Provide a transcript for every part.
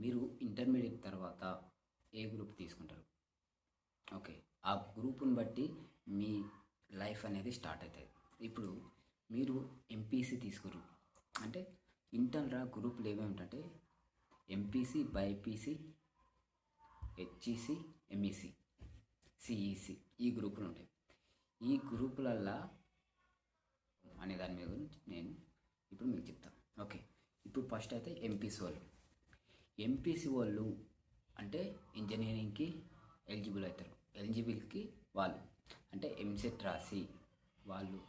మీరు ఇంటర్మీడియట్ తర్వాత ఏ గ్రూప్ తీసుకుంటారు? ఓకే. ఆ గ్రూప్‌ని బట్టి మీ లైఫ్ అనేది స్టార్ట్ అయితది. ఇప్పుడు మీరు ఎంపీసీ తీసుకుర్రు. అంటే ఇంటర్‌లా గ్రూపులు ఏమేమి ఉంటాయంటే MPC, BiPC, HEC, MEC, CEC ఈ గ్రూపులు ఉంటాయి. ఈ గ్రూపులల్లా అనే దాని మీద గురించి నేను ఇప్పుడు మీకు చెప్తాను. ఓకే. ఇప్పుడు ఫస్ట్ అయితే ఎంపీసీ వాళ్ళు. ఎంపీసీ వాళ్ళు అంటే ఇంజనీరింగ్‌కి ఎలిజిబుల్ అవుతారు. ఎలిజిబుల్‌కి వాళ్ళు అంటే ఎంసెట్ రాసి వాళ్ళు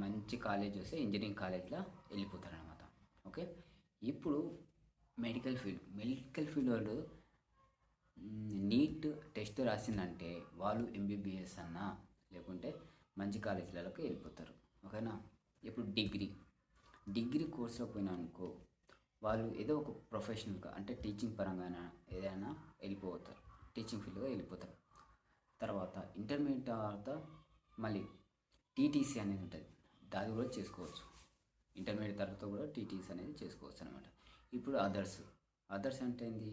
మంచి కాలేజ్ వస్తే ఇంజనీరింగ్ కాలేజ్‌లో వెళ్ళిపోతారనమాట. ఓకే. ఇప్పుడు మెడికల్ ఫీల్డ్ వాళ్ళు నీట్ టెస్ట్ రాసిందంటే వాళ్ళు ఎంబీబీఎస్ అన్నా లేకుంటే మంచి కాలేజీలలోకి వెళ్ళిపోతారు. ఓకేనా. ఇప్పుడు డిగ్రీ కోర్సులో పోయినా అనుకో వాళ్ళు ఏదో ఒక ప్రొఫెషనల్గా అంటే టీచింగ్ పరంగా ఏదైనా వెళ్ళిపోతారు, టీచింగ్ ఫీల్డ్గా వెళ్ళిపోతారు. తర్వాత ఇంటర్మీడియట్ తర్వాత మళ్ళీ టీటీసీ అనేది ఉంటుంది, దాన్ని కూడా చేసుకోవచ్చు. ఇంటర్మీడియట్ తర్వాత కూడా టీటీసీ అనేది చేసుకోవచ్చు అనమాట. ఇప్పుడు అదర్స్ అంటే ఏంది,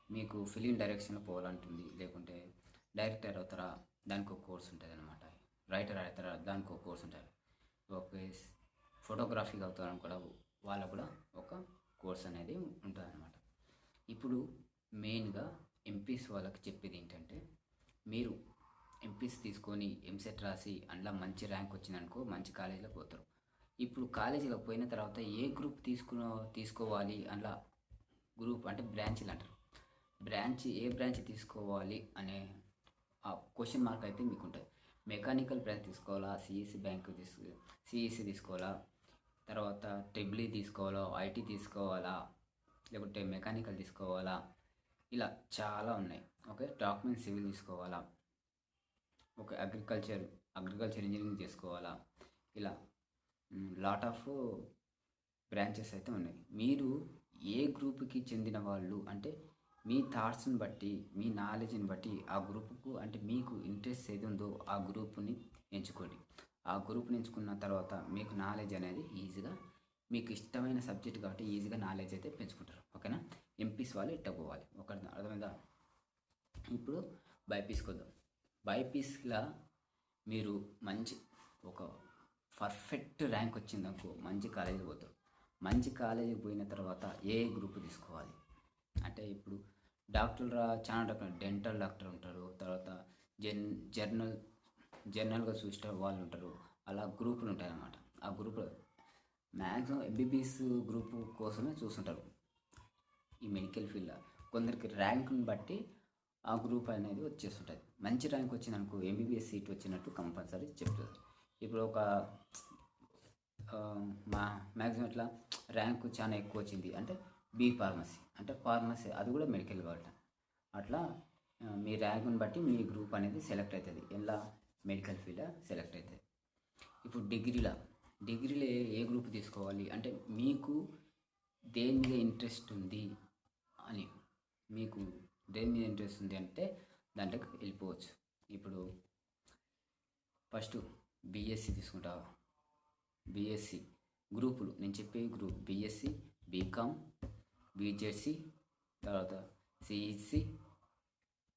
మీకు ఫిలిం డైరెక్షన్లో పోవాలంటుంది, లేకుంటే డైరెక్టర్ అవుతారా దానికి ఒక కోర్స్ ఉంటుంది అనమాట. రైటర్ అవుతారా దానికి ఒక కోర్స్ ఉంటుంది. ఓకే. ఫోటోగ్రఫీ అవుతారని కూడా వాళ్ళకు కూడా ఒక కోర్స్ అనేది ఉంటుంది అనమాట. ఇప్పుడు మెయిన్గా ఎంపీసీ వాళ్ళకి చెప్పేది ఏంటంటే మీరు ఎంపీసీ తీసుకొని ఎంసెట్ రాసి అందులో మంచి ర్యాంక్ వచ్చిందనుకో మంచి కాలేజీలో పోతారు. ఇప్పుడు కాలేజీలో పోయిన తర్వాత ఏ గ్రూప్ తీసుకోవాలి అందులో గ్రూప్ అంటే బ్రాంచ్లు అంటారు. ఏ బ్రాంచ్ తీసుకోవాలి అనే ఆ క్వశ్చన్ మార్క్ అయితే మీకు ఉంటుంది. మెకానికల్ బ్రాంచ్ తీసుకోవాలా, సిఈసి తీసుకోవాలా, తర్వాత ట్రిపుల్ ఈ తీసుకోవాలా, ఐటీ తీసుకోవాలా, లేకుంటే మెకానికల్ తీసుకోవాలా, ఇలా చాలా ఉన్నాయి. ఓకే. డాక్యుమెంట్ సివిల్ తీసుకోవాలా, ఓకే. అగ్రికల్చర్ ఇంజనీరింగ్ చేసుకోవాలా, ఇలా లాట్ ఆఫ్ బ్రాంచెస్ అయితే ఉన్నాయి. మీరు ఏ గ్రూప్కి చెందిన వాళ్ళు అంటే మీ థాట్స్ని బట్టి మీ నాలెడ్జ్ని బట్టి ఆ గ్రూప్కు అంటే మీకు ఇంట్రెస్ట్ ఏది ఉందో ఆ గ్రూప్ని ఎంచుకోండి. ఆ గ్రూప్ని ఎంచుకున్న తర్వాత మీకు నాలెడ్జ్ అనేది ఈజీగా మీకు ఇష్టమైన సబ్జెక్ట్ కాబట్టి ఈజీగా నాలెడ్జ్ అయితే పెంచుకుంటారు. ఓకేనా. ఎంపీస్ వాళ్ళు ఇట్ట పోవాలి. ఒక అర్థమైందా. ఇప్పుడు బైపీస్కి వద్దాం. బైపీస్లో మీరు మంచి ఒక పర్ఫెక్ట్ ర్యాంక్ వచ్చిందనుకో మంచి కాలేజీకి పోతారు. మంచి కాలేజీకి పోయిన తర్వాత ఏ గ్రూప్ తీసుకోవాలి అంటే ఇప్పుడు చాలా డాక్టర్ డెంటల్ డాక్టర్ ఉంటారు, తర్వాత జర్నల్గా చూసే వాళ్ళు ఉంటారు, అలా గ్రూపులు ఉంటాయి అన్నమాట. ఆ గ్రూపులో మ్యాక్సిమం ఎంబీబీఎస్ గ్రూప్ కోసమే చూస్తుంటారు ఈ మెడికల్ ఫీల్డ్లో. కొందరికి ర్యాంక్ని బట్టి ఆ గ్రూప్ అనేది వచ్చేస్తుంటుంది. మంచి ర్యాంక్ వచ్చిందనుకో ఎంబీబీఎస్ సీట్ వచ్చినట్టు కంపల్సరీ చెప్తుంది. ఇప్పుడు ఒక మ్యాక్సిమం ఇట్లా ర్యాంక్ చాలా ఎక్కువ వచ్చింది అంటే బీ ఫార్మసీ అంటే ఫార్మసీ అది కూడా మెడికల్ కాబట్టి అట్లా మీ ర్యాంక్ని బట్టి మీ గ్రూప్ అనేది సెలెక్ట్ అవుతుంది. ఎలా మెడికల్ ఫీల్డ్ సెలెక్ట్ అవుతుంది. ఇప్పుడు డిగ్రీలో ఏ గ్రూప్ తీసుకోవాలి అంటే మీకు దేని మీద ఇంట్రెస్ట్ ఉంది అని, మీకు దేని మీద ఇంట్రెస్ట్ ఉంది అంటే దాంట్లోకి వెళ్ళిపోవచ్చు. ఇప్పుడు ఫస్ట్ బీఎస్సీ తీసుకుంటావా, బీఎస్సీ గ్రూపులు నేను చెప్పే గ్రూప్ బీఎస్సీ, బీకామ్, బీజెడ్సీ, తర్వాత సిఈసి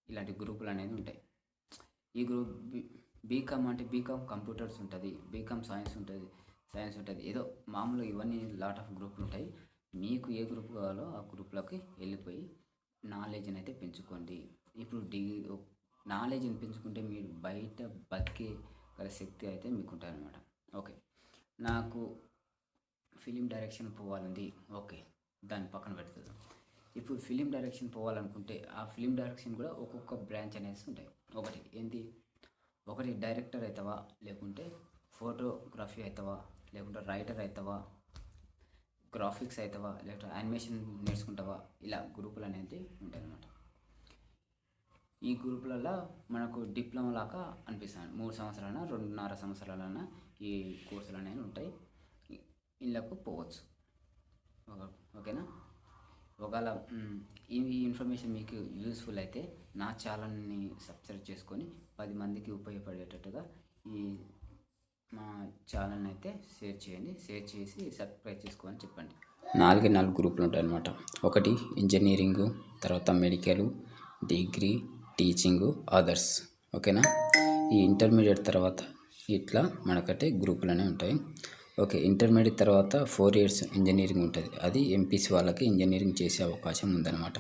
ఇలాంటి గ్రూపులు అనేవి ఉంటాయి. ఈ గ్రూప్ బీకామ్ అంటే బీకామ్ కంప్యూటర్స్ ఉంటుంది, బీకామ్ సైన్స్ ఉంటుంది, ఏదో మామూలుగా ఇవన్నీ లాట్ ఆఫ్ గ్రూపులు ఉంటాయి. మీకు ఏ గ్రూప్ కావాలో ఆ గ్రూప్లోకి వెళ్ళిపోయి నాలెడ్జ్ని అయితే పెంచుకోండి. ఇప్పుడు నాలెడ్జ్ని పెంచుకుంటే మీరు బయట బతికే గల శక్తి అయితే మీకు ఉంటుంది అనమాట. ఓకే. నాకు ఫిలిం డైరెక్షన్ పోవాలండి, ఓకే దాన్ని పక్కన పెడుతుంది. ఇప్పుడు ఫిలిం డైరెక్షన్ పోవాలనుకుంటే ఆ ఫిలిం డైరెక్షన్ కూడా ఒక్కొక్క బ్రాంచ్ అనేసి ఉంటాయి. ఒకటి డైరెక్టర్ అవుతావా, లేకుంటే ఫోటోగ్రఫీ అవుతావా, లేకుంటే రైటర్ అవుతావా, గ్రాఫిక్స్ అవుతావా, లేకపోతే యానిమేషన్ నేర్చుకుంటావా, ఇలా గ్రూపులు అనేది ఉంటాయి అన్నమాట. ఈ గ్రూపులలో మనకు డిప్లొమా లాగా అనిపిస్తుంది. 3 సంవత్సరాలైనా 2.5 సంవత్సరాలైనా ఈ కోర్సులు అనేవి ఉంటాయి. ఇళ్ళకు పోవచ్చు. ఓకేనా. ఒకవేళ ఈ ఇన్ఫర్మేషన్ మీకు యూస్ఫుల్ అయితే నా ఛానల్ని సబ్స్క్రైబ్ చేసుకొని 10 మందికి ఉపయోగపడేటట్టుగా ఈ మా ఛానల్ని అయితే షేర్ చేయండి. షేర్ చేసి సబ్స్క్రైబ్ చేసుకోమని చెప్పండి. నాలుగు గ్రూపులు ఉంటాయి అన్నమాట. ఒకటి ఇంజనీరింగు, తర్వాత మెడికల్, డిగ్రీ, టీచింగు, అదర్స్. ఓకేనా. ఈ ఇంటర్మీడియట్ తర్వాత ఇట్లా మనకైతే గ్రూపులనే ఉంటాయి. ఓకే. ఇంటర్మీడియట్ తర్వాత 4 years ఇంజనీరింగ్ ఉంటుంది. అది ఎంపీసీ వాళ్ళకి ఇంజనీరింగ్ చేసే అవకాశం ఉందన్నమాట.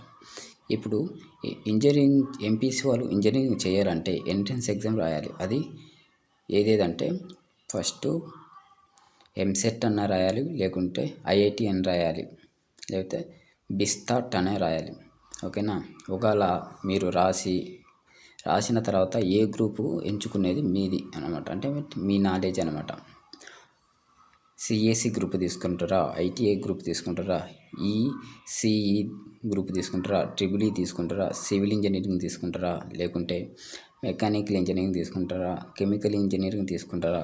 ఇప్పుడు ఇంజనీరింగ్ ఎంపీసీ వాళ్ళు ఇంజనీరింగ్ చేయాలంటే ఎంట్రన్స్ ఎగ్జామ్ రాయాలి. అది ఏదేదంటే ఫస్ట్ ఎంసెట్ అన్న రాయాలి, లేకుంటే ఐఐటి అని రాయాలి, లేకపోతే బిస్తాట్ అనే రాయాలి. ఓకేనా. ఒకవేళ మీరు రాసిన తర్వాత ఏ గ్రూపు ఎంచుకునేది మీది అనమాట, అంటే మీ నాలెడ్జ్ అనమాట. సిఎస్సి గ్రూప్ తీసుకుంటారా, ఐటీఐ గ్రూప్ తీసుకుంటారా, ఈసీఈ గ్రూప్ తీసుకుంటారా, ట్రిపుల్ ఈ తీసుకుంటారా, సివిల్ ఇంజనీరింగ్ తీసుకుంటారా, లేకుంటే మెకానికల్ ఇంజనీరింగ్ తీసుకుంటారా, కెమికల్ ఇంజనీరింగ్ తీసుకుంటారా,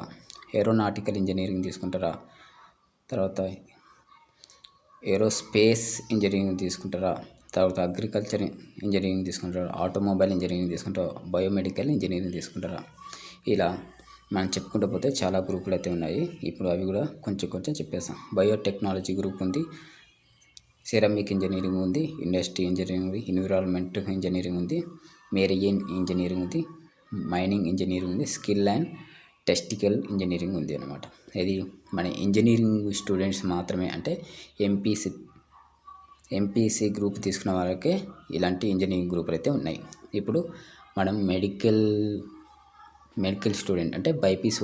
ఏరోనాటికల్ ఇంజనీరింగ్ తీసుకుంటారా, తర్వాత ఏరోస్పేస్ ఇంజనీరింగ్ తీసుకుంటారా, తర్వాత అగ్రికల్చర్ ఇంజనీరింగ్ తీసుకుంటారా, ఆటోమొబైల్ ఇంజనీరింగ్ తీసుకుంటారా, బయోమెడికల్ ఇంజనీరింగ్ తీసుకుంటారా. ఇలా మనం చెప్పుకుంటూ పోతే చాలా గ్రూపులు అయితే ఉన్నాయి. ఇప్పుడు అవి కూడా కొంచెం చెప్పేస్తాం. బయోటెక్నాలజీ గ్రూప్ ఉంది, సిరమిక్ ఇంజనీరింగ్ ఉంది, ఇండస్ట్రీ ఇంజనీరింగ్ ఉంది, ఎన్విరాన్మెంట్ ఇంజనీరింగ్ ఉంది, మెరైన్ ఇంజనీరింగ్ ఉంది, మైనింగ్ ఇంజనీరింగ్ ఉంది, స్కిల్ అండ్ టెక్నికల్ ఇంజనీరింగ్ ఉంది అనమాట. ఇది మన ఇంజనీరింగ్ స్టూడెంట్స్ మాత్రమే, అంటే ఎంపీసీ గ్రూప్ తీసుకున్న వాళ్ళకే ఇలాంటి ఇంజనీరింగ్ గ్రూపులు అయితే ఉన్నాయి. ఇప్పుడు మనం మెడికల్ స్టూడెంట్ అంటే బైపీసీ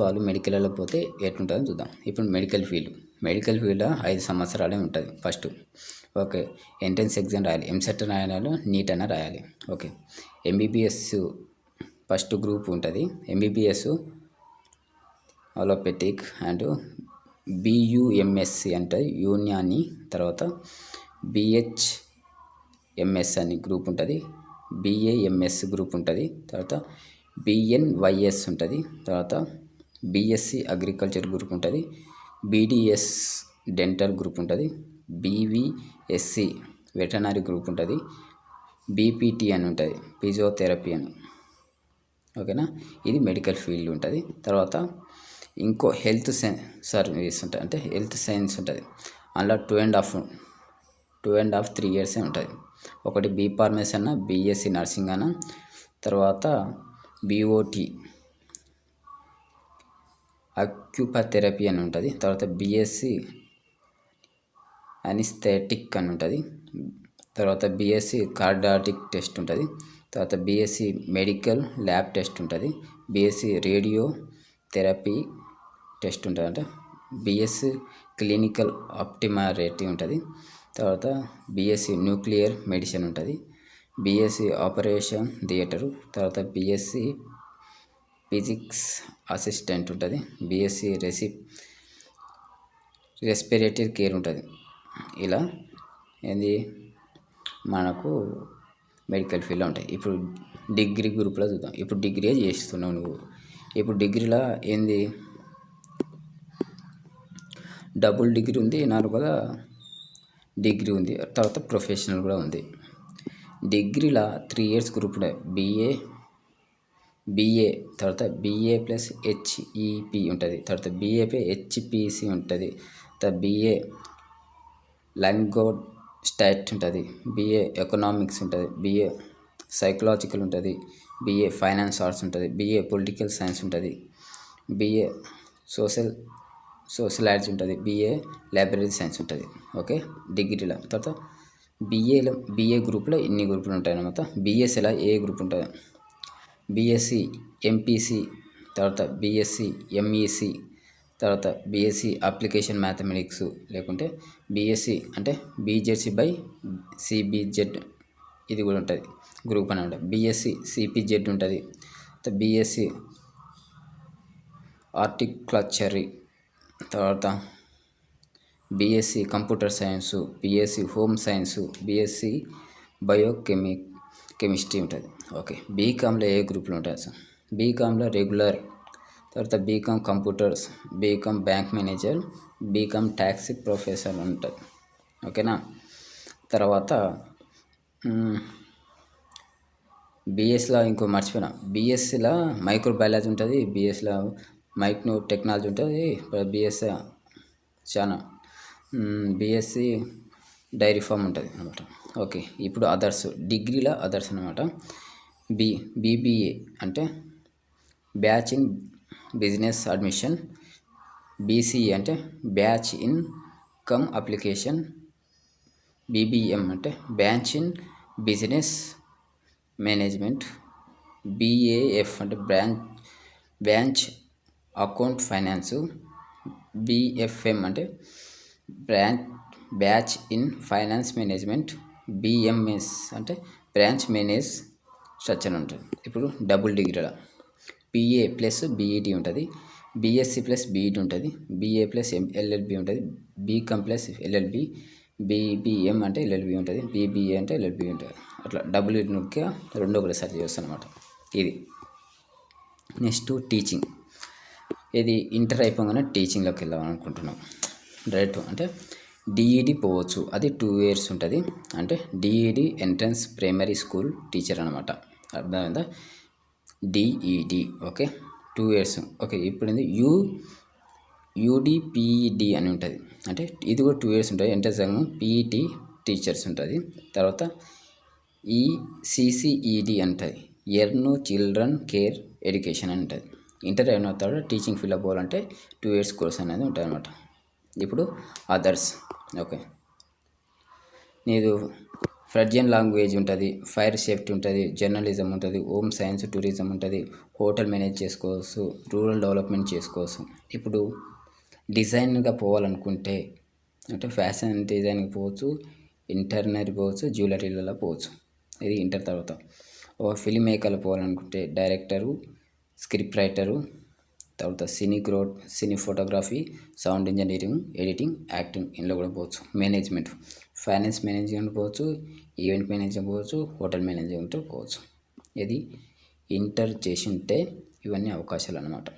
వాళ్ళు మెడికల్లో పోతే ఎట్లుంటుందో చూద్దాం. ఇప్పుడు మెడికల్ ఫీల్డ్ 5 సంవత్సరాలే ఉంటుంది. ఫస్ట్ ఓకే, ఎంట్రన్స్ ఎగ్జామ్ రాయాలి, ఎంసెట్ రాయాలి, నీట్ అయినా రాయాలి. ఓకే. ఎంబీబీఎస్ ఫస్ట్ గ్రూప్ ఉంటుంది. ఎంబీబీఎస్ అలోపతిక్ అండ్ బియుఎంఎస్సి అంటే యూనాని, తర్వాత బిహెచ్ఎంఎస్ అని గ్రూప్ ఉంటుంది, బిఏఎంఎస్ గ్రూప్ ఉంటుంది, తర్వాత బిఎన్వైఎస్ ఉంటుంది, తర్వాత బిఎస్సి అగ్రికల్చర్ గ్రూప్ ఉంటుంది, బీడిఎస్ డెంటల్ గ్రూప్ ఉంటుంది, బీవీఎస్సి వెటనరీ గ్రూప్ ఉంటుంది, బీపీటీ అని ఉంటుంది, ఫిజియోథెరపీ అని. ఓకేనా. ఇది మెడికల్ ఫీల్డ్ ఉంటుంది. తర్వాత ఇంకో హెల్త్ సర్వీస్ ఉంటుంది, అంటే హెల్త్ సైన్స్ ఉంటుంది. అందులో 2.5 3 years ఉంటుంది. ఒకటి బీ ఫార్మసీ అన్న, బీఎస్సీ నర్సింగ్ అన్న, తర్వాత బీఓటీ అక్యుపథెరపీ అని ఉంటుంది, తర్వాత బీఎస్సీ అనిస్థెటిక్ అని ఉంటుంది, తర్వాత బీఎస్సీ కార్డియాటిక్ టెస్ట్ ఉంటుంది, తర్వాత బీఎస్సీ మెడికల్ ల్యాబ్ టెస్ట్ ఉంటుంది, బీఎస్సీ రేడియో థెరపీ టెస్ట్ ఉంటుంది, అంటే బీఎస్సీ క్లినికల్ ఆప్టిమరేటివ్ ఉంటుంది, తర్వాత బీఎస్సీ న్యూక్లియర్ మెడిసిన్ ఉంటుంది, బీఎస్సీ ఆపరేషన్ థియేటరు, తర్వాత బీఎస్సీ ఫిజిక్స్ అసిస్టెంట్ ఉంటుంది, బీఎస్సీ రెస్పిరేటరీ కేర్ ఉంటుంది. ఇలా ఏంది మనకు మెడికల్ ఫీల్డ్లో ఉంటాయి. ఇప్పుడు డిగ్రీ గ్రూప్లో చూద్దాం. ఇప్పుడు డిగ్రీ చేస్తున్నావు నువ్వు. ఇప్పుడు డిగ్రీలో ఏంది, డబుల్ డిగ్రీ ఉంది, నార్మల్గా డిగ్రీ ఉంది, తర్వాత ప్రొఫెషనల్ కూడా ఉంది. డిగ్రీలో 3 years గ్రూప్ బీఏ, తర్వాత బీఏ ప్లస్ హెచ్ఈపి ఉంటుంది, తర్వాత బీఏ పై హెచ్పిసి ఉంటుంది, తర్వాత బీఏ లాంగ్వేజ్ స్టాట్ ఉంటుంది, బీఏ ఎకనామిక్స్ ఉంటుంది, బీఏ సైకలాజికల్ ఉంటుంది, బీఏ ఫైనాన్స్ ఆర్ట్స్ ఉంటుంది, బీఏ పొలిటికల్ సైన్స్ ఉంటుంది, బీఏ సోషలాజీ ఉంటుంది, బీఏ లైబ్రరీ సైన్స్ ఉంటుంది. ఓకే. డిగ్రీలో తర్వాత బీఏ గ్రూప్లో ఇన్ని గ్రూపులు ఉంటాయి అన్నమాట. బీఎస్సీలో ఏ గ్రూప్ ఉంటుంది, బీఎస్సీ ఎంపీసీ, తర్వాత బీఎస్సీ ఎంఈసీ, తర్వాత బీఎస్సీ అప్లికేషన్ మ్యాథమెటిక్స్, లేకుంటే బీఎస్సీ అంటే బీజెడ్సీ బై సిబిజెడ్ ఇది కూడా ఉంటుంది గ్రూప్ అని ఉంటుంది. బీఎస్సీ సిపిజెడ్ ఉంటుంది, బీఎస్సీ హార్టికల్చరీ, తర్వాత BSc computer science, BSc home science, BSc chemistry ఉంటుంది. ఓకే. బీకామ్లో ఏ గ్రూపులు ఉంటాయి సార్, బీకామ్లో రెగ్యులర్, తర్వాత BCom computers, BCom bank manager, BCom taxi professor ఉంటుంది. ఓకేనా. తర్వాత బీఎస్సీలో ఇంకో మర్చిపోయినా, బీఎస్సీలో మైక్రోబయాలజీ ఉంటుంది, బీఎస్సీలో మైక్రో టెక్నాలజీ ఉంటుంది, బీఎస్సీ చాలా బీఎస్సీ డైరీ ఫామ్ ఉంటుంది అనమాట. ఓకే, ఇప్పుడు అదర్స్, డిగ్రీల అదర్స్ అనమాట. బీబీఏ అంటే batch in business admission, BCA అంటే batch in come application, BBM అంటే batch in business management, BAF అంటే బ్రాంచ్ అకౌంట్ ఫైనాన్సు, బీఎఫ్ఎం అంటే batch in finance management, BMS అంటే బ్రాంచ్ మేనేజ్ స్ట్రక్చర్ ఉంటుంది. ఇప్పుడు డబుల్ డిగ్రీల బీఏ ప్లస్ బీఈడి ఉంటుంది, BSc plus BEd ఉంటుంది, బీఏ ప్లస్ ఎల్ఎల్బి ఉంటుంది, బీకామ్ ప్లస్ ఎల్ఎల్బి, బీబీఎం అంటే ఎల్ఎల్బి ఉంటుంది, బీబీఏ అంటే ఎల్ఎల్బి ఉంటుంది. అట్లా డబుల్ నుగ్గా రెండో ఒకసారి చేస్తాను అనమాట. ఇది నెక్స్ట్ టీచింగ్. ఇది ఇంటర్ అయిపోగానే టీచింగ్లోకి వెళ్ళాలనుకుంటున్నాం. డైరెక్ట్ అంటే డిఈడి పోవచ్చు, అది 2 years ఉంటుంది. అంటే DEd entrance primary school teacher అనమాట. అర్థమైందా? DEd okay, 2 years. ఓకే, ఇప్పుడు యూడిపిఈడి అని ఉంటుంది. అంటే ఇది కూడా 2 years ఉంటుంది. ఎంట్రన్స్ పీఈటీ టీచర్స్ ఉంటుంది. తర్వాత ఈసీసీఈడి అంటుంది, ఎర్న్ చిల్డ్రన్ కేర్ ఎడ్యుకేషన్ అని ఉంటుంది. ఇంటర్ అయిన తర్వాత టీచింగ్ ఫీల్డ్ పోవాలంటే 2 years కోర్స్ అనేది ఉంటుంది అనమాట. ఇప్పుడు అదర్స్. ఓకే, నీదు ఫ్రెంచ్ లాంగ్వేజ్ ఉంటుంది, ఫైర్ సేఫ్టీ ఉంటుంది, జర్నలిజం ఉంటుంది, హోమ్ సైన్స్ టూరిజం ఉంటుంది, హోటల్ మేనేజ్ చేసుకోవచ్చు, రూరల్ డెవలప్మెంట్ చేసుకోవచ్చు. ఇప్పుడు డిజైన్గా పోవాలనుకుంటే అంటే ఫ్యాషన్ డిజైన్కి పోవచ్చు, ఇంటర్నరీ పోవచ్చు, జ్యువెలరీలలో పోవచ్చు. ఇది ఇంటర్ తర్వాత. ఒక ఫిల్మ్ మేకర్లు పోవాలనుకుంటే డైరెక్టరు, స్క్రిప్ట్ రైటరు, తర్వాత cine photography, sound engineering, editing, acting ఇందులో కూడా పోవచ్చు. మేనేజ్మెంట్, ఫైనాన్స్ మేనేజ్మెంట్ పోవచ్చు, ఈవెంట్ మేనేజ్మెంట్ పోవచ్చు, హోటల్ మేనేజ్మెంట్ పోవచ్చు. ఇది ఇంటర్ చేసి ఉంటే ఇవన్నీ అవకాశాలు అన్నమాట.